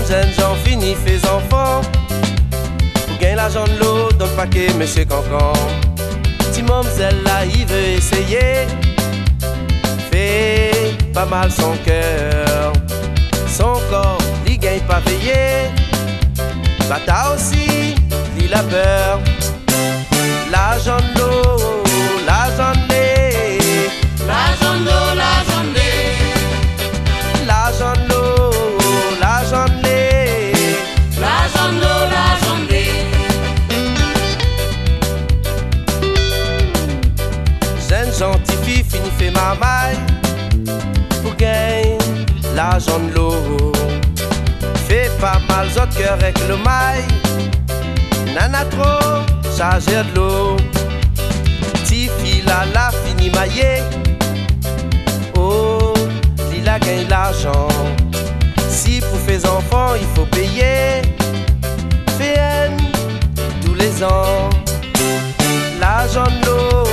Jeune gens fini fait enfants. Pour gagner l'argent de l'eau, dans le paquet, monsieur Cancan. Petit mamzelle là, il veut essayer. Fait pas mal son cœur. Son corps, il gagne pas payé. Bata aussi, il a peur. L'argent de l'eau, l'argent de lait. L'argent de l'eau, l'argent de lait. L'argent de l'eau, l'argent de lait. L'argent de l'eau, l'argent de lait. Jeune gentille fille fini fait marmaille. Pour gagner l'argent de l'eau. Fait pas mal autres cœur avec le maille. Nana trop chargé de l'eau. Petit fille là la fini maillé. Oh, il a gagné l'argent. Si pour faire enfants il faut payer. Fait tous les ans. L'argent de l'eau,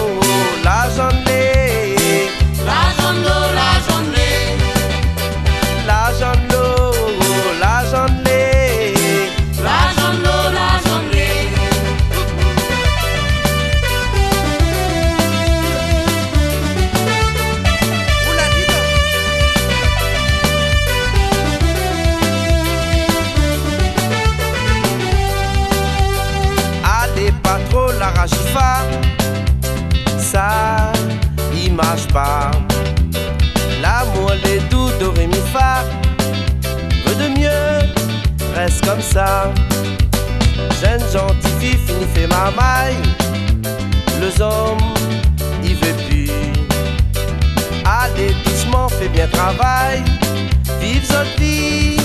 l'argent de lait. L'argent de l'eau, l'argent de lait. L'argent de l'eau, l'argent de lait. L'argent de l'eau, l'argent de lait. Oula, dis donc. Allez pas trop la rachifa. Ça, il marche pas. L'amour, les doux, do, ré, mi, fa. Veux de mieux, reste comme ça. Jeune gentille fille fini fait marmaille. Les hommes, il veut plus. Allez doucement, fais bien travail. Vive votre vie.